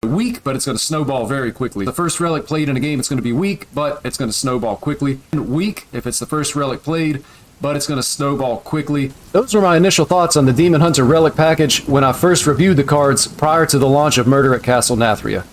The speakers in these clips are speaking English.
weak, but it's going to snowball very quickly. The first relic played in a game, it's going to be weak, but it's going to snowball quickly. And weak if it's the first relic played, but it's going to snowball quickly. Those were my initial thoughts on the Demon Hunter Relic package when I first reviewed the cards prior to the launch of Murder at Castle Nathria.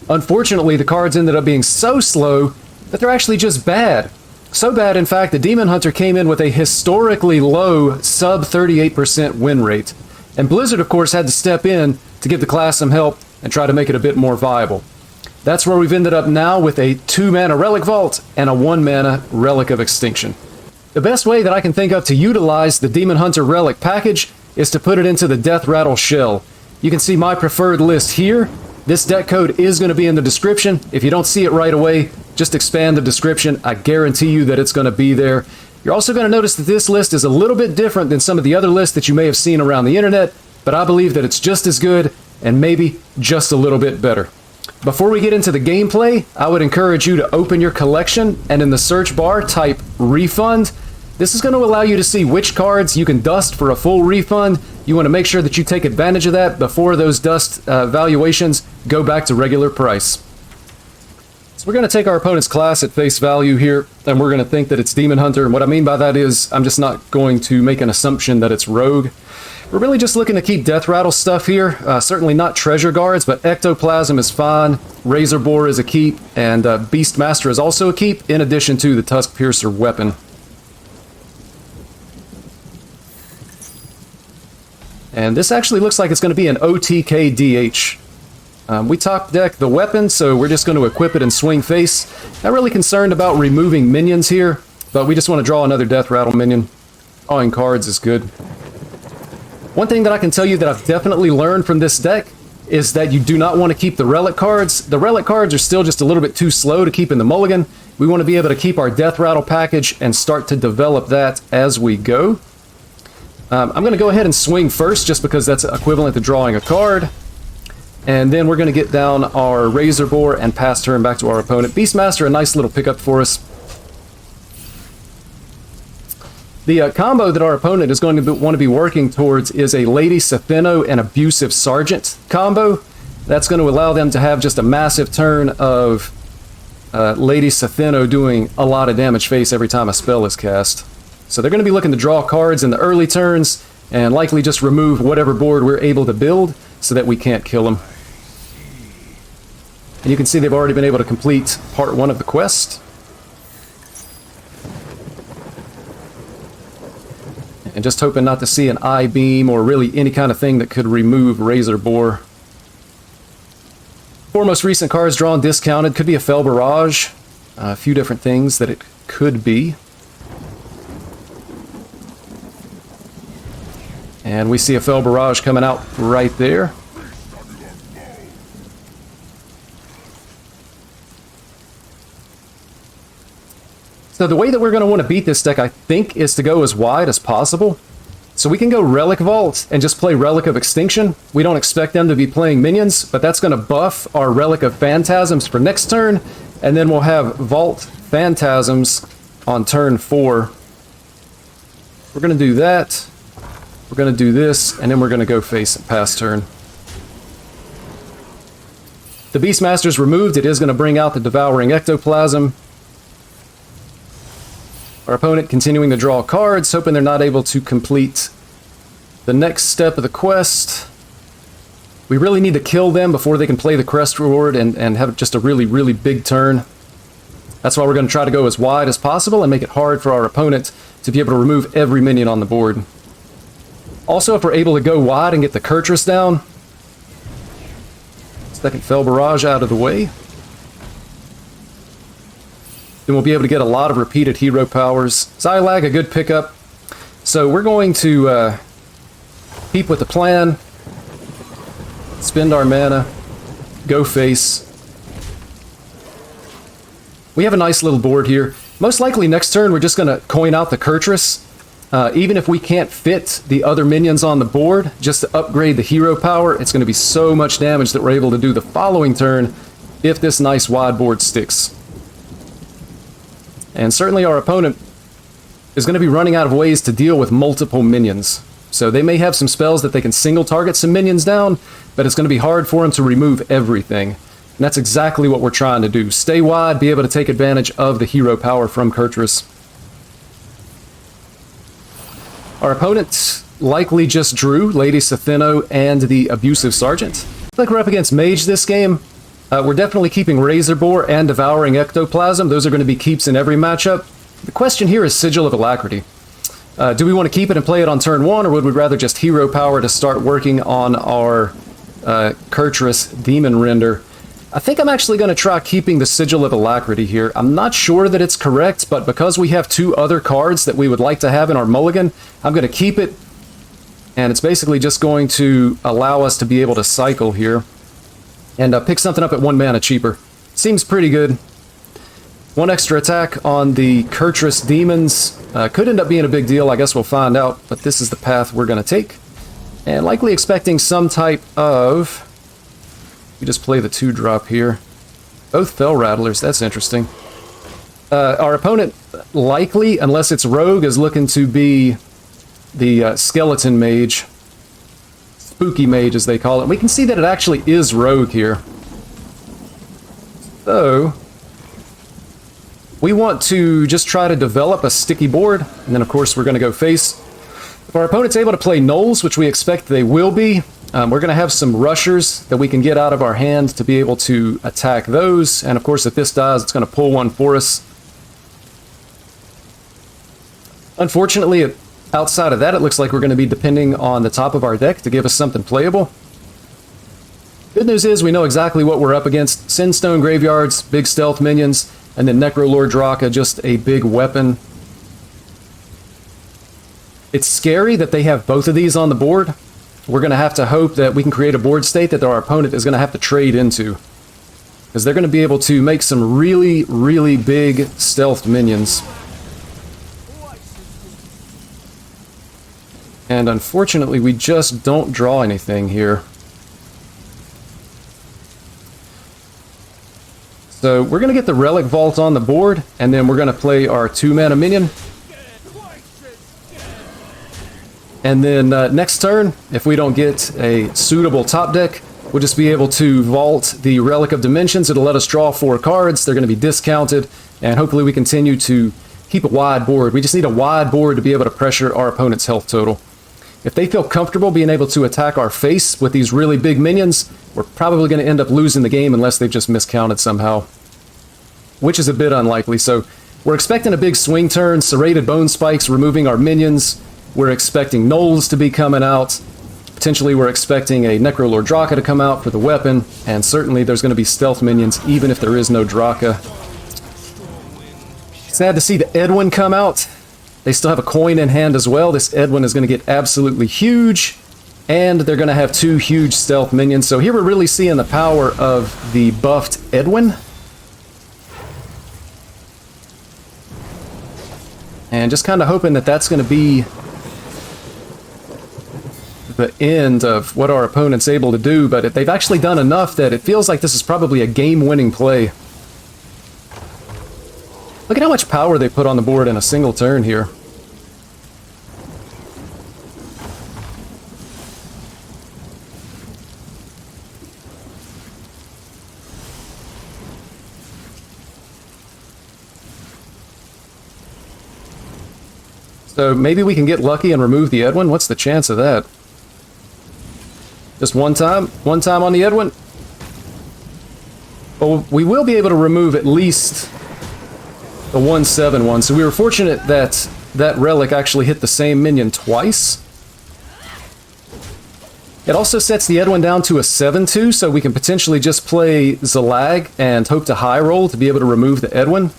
Unfortunately, the cards ended up being so slow that they're actually just bad. So bad, in fact, the Demon Hunter came in with a historically low sub 38% win rate. And Blizzard, of course, had to step in to give the class some help and try to make it a bit more viable. That's where we've ended up now with a 2-mana Relic Vault and a 1-mana Relic of Extinction. The best way that I can think of to utilize the Demon Hunter Relic package is to put it into the Death Rattle shell. You can see my preferred list here. This deck code is going to be in the description. If you don't see it right away, just expand the description. I guarantee you that it's going to be there. You're also going to notice that this list is a little bit different than some of the other lists that you may have seen around the internet, but I believe that it's just as good and maybe just a little bit better. Before we get into the gameplay, I would encourage you to open your collection and in the search bar type refund. This is going to allow you to see which cards you can dust for a full refund. You want to make sure that you take advantage of that before those dust valuations go back to regular price. So we're going to take our opponent's class at face value here, and we're going to think that it's Demon Hunter. And what I mean by that is I'm just not going to make an assumption that it's Rogue. We're really just looking to keep Death Rattle stuff here. Certainly not Treasure Guards, but Ectoplasm is fine. Razor Boar is a keep, and Beastmaster is also a keep, in addition to the Tusk Piercer weapon. And this actually looks like it's going to be an OTK DH. We top deck the weapon, so we're just going to equip it and swing face. Not really concerned about removing minions here, but we just want to draw another Death Rattle minion. Drawing cards is good. One thing that I can tell you that I've definitely learned from this deck is that you do not want to keep the Relic cards. The Relic cards are still just a little bit too slow to keep in the mulligan. We want to be able to keep our Death Rattle package and start to develop that as we go. I'm going to go ahead and swing first just because that's equivalent to drawing a card. And then we're going to get down our Razor Boar and pass turn back to our opponent. Beastmaster, a nice little pickup for us. The combo that our opponent is going to want to be working towards is a Lady Setheno and Abusive Sergeant combo. That's going to allow them to have just a massive turn of Lady Setheno doing a lot of damage face every time a spell is cast. So they're going to be looking to draw cards in the early turns and likely just remove whatever board we're able to build so that we can't kill them. And you can see they've already been able to complete part 1 of the quest. And just hoping not to see an I-beam or really any kind of thing that could remove Razor Boar. 4 most recent cards drawn discounted. Could be a Fell Barrage. A few different things that it could be. And we see a Fell Barrage coming out right there. So the way that we're going to want to beat this deck, I think, is to go as wide as possible. So we can go Relic Vault and just play Relic of Extinction. We don't expect them to be playing minions, but that's going to buff our Relic of Phantasms for next turn. And then we'll have Vault Phantasms on turn 4. We're going to do that. We're going to do this, and then we're going to go face and pass turn. The Beastmaster's removed. It is going to bring out the Devouring Ectoplasm. Our opponent continuing to draw cards, hoping they're not able to complete the next step of the quest. We really need to kill them before they can play the crest reward and have just a really, really big turn. That's why we're going to try to go as wide as possible and make it hard for our opponent to be able to remove every minion on the board. Also, if we're able to go wide and get the Kurtrus down, second Fell Barrage out of the way, then we'll be able to get a lot of repeated hero powers. Xylag, a good pickup. So we're going to keep with the plan, spend our mana, go face. We have a nice little board here. Most likely next turn we're just going to coin out the Kurtrus. Even if we can't fit the other minions on the board, just to upgrade the hero power, it's going to be so much damage that we're able to do the following turn if this nice wide board sticks. And certainly our opponent is going to be running out of ways to deal with multiple minions. So they may have some spells that they can single target some minions down, but it's going to be hard for them to remove everything. And that's exactly what we're trying to do. Stay wide, be able to take advantage of the hero power from Kurtrus. Our opponent likely just drew Lady Setheno and the Abusive Sergeant. I feel like we're up against Mage this game. We're definitely keeping Razor Boar and Devouring Ectoplasm. Those are going to be keeps in every matchup. The question here is Sigil of Alacrity. Do we want to keep it and play it on turn 1, or would we rather just hero power to start working on our Kurtrus Demon Render? I think I'm actually going to try keeping the Sigil of Alacrity here. I'm not sure that it's correct, but because we have 2 other cards that we would like to have in our mulligan, I'm going to keep it. And it's basically just going to allow us to be able to cycle here. And pick something up at 1 mana cheaper. Seems pretty good. 1 extra attack on the Kurtrus Demons. Could end up being a big deal, I guess we'll find out. But this is the path we're going to take. And likely expecting some type of... We just play the 2-drop here. Both Fell Rattlers, that's interesting. Our opponent likely, unless it's Rogue, is looking to be the Skeleton Mage. Spooky Mage, as they call it. We can see that it actually is Rogue here. So, we want to just try to develop a sticky board, and then of course we're going to go face. If our opponent's able to play Gnolls, which we expect they will be, we're going to have some rushers that we can get out of our hand to be able to attack those, and of course if this dies, it's going to pull one for us. Unfortunately, outside of that, it looks like we're going to be depending on the top of our deck to give us something playable. Good news is we know exactly what we're up against. Sinstone Graveyards, big stealth minions, and then Necrolord Draka, just a big weapon. It's scary that they have both of these on the board. We're going to have to hope that we can create a board state that our opponent is going to have to trade into. Because they're going to be able to make some really, really big stealthed minions. And unfortunately, we just don't draw anything here. So we're going to get the Relic Vault on the board, and then we're going to play our 2-mana minion. And then next turn, if we don't get a suitable top deck, we'll just be able to vault the Relic of Dimensions. It'll let us draw 4 cards. They're going to be discounted, and hopefully we continue to keep a wide board. We just need a wide board to be able to pressure our opponent's health total. If they feel comfortable being able to attack our face with these really big minions, we're probably going to end up losing the game unless they've just miscounted somehow. Which is a bit unlikely. So we're expecting a big swing turn, Serrated Bone Spikes removing our minions. We're expecting Gnolls to be coming out. Potentially we're expecting a Necrolord Draka to come out for the weapon. And certainly there's going to be stealth minions even if there is no Draka. Sad to see the Edwin come out. They still have a coin in hand as well. This Edwin is going to get absolutely huge. And they're going to have 2 huge stealth minions. So here we're really seeing the power of the buffed Edwin. And just kind of hoping that that's going to be the end of what our opponent's able to do. But they've actually done enough that it feels like this is probably a game-winning play. Look at how much power they put on the board in a single turn here. So maybe we can get lucky and remove the Edwin. What's the chance of that? Just one time? One time on the Edwin? Well, we will be able to remove at least the 1/7 one. So we were fortunate that that relic actually hit the same minion twice. It also sets the Edwin down to a 7/2, so we can potentially just play Zalag and hope to high roll to be able to remove the Edwin.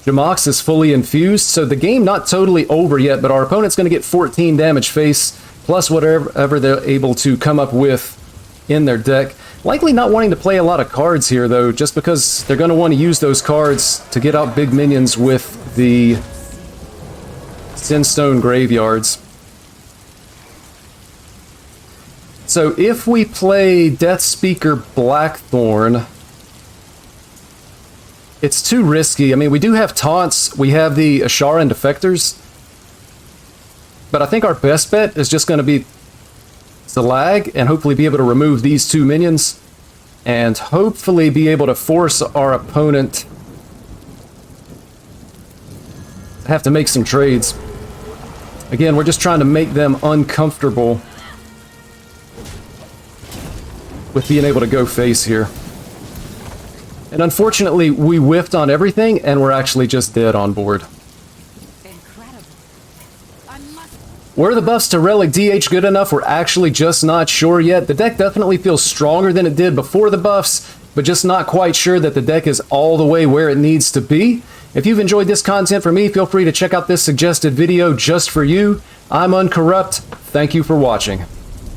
Jamox is fully infused, so the game not totally over yet, but our opponent's going to get 14 damage face, plus whatever they're able to come up with in their deck. Likely not wanting to play a lot of cards here, though, just because they're going to want to use those cards to get out big minions with the Sinstone Graveyards. So if we play Death Speaker Blackthorn, it's too risky. I mean, we do have taunts. We have the Asharan Defectors. but I think our best bet is just going to be to lag and hopefully be able to remove these 2 minions and hopefully be able to force our opponent to have to make some trades. Again, we're just trying to make them uncomfortable with being able to go face here. And unfortunately, we whiffed on everything, and we're actually just dead on board. Were the buffs to Relic DH good enough? We're actually just not sure yet. The deck definitely feels stronger than it did before the buffs, but just not quite sure that the deck is all the way where it needs to be. If you've enjoyed this content from me, feel free to check out this suggested video just for you. I'm Uncorrupt. Thank you for watching.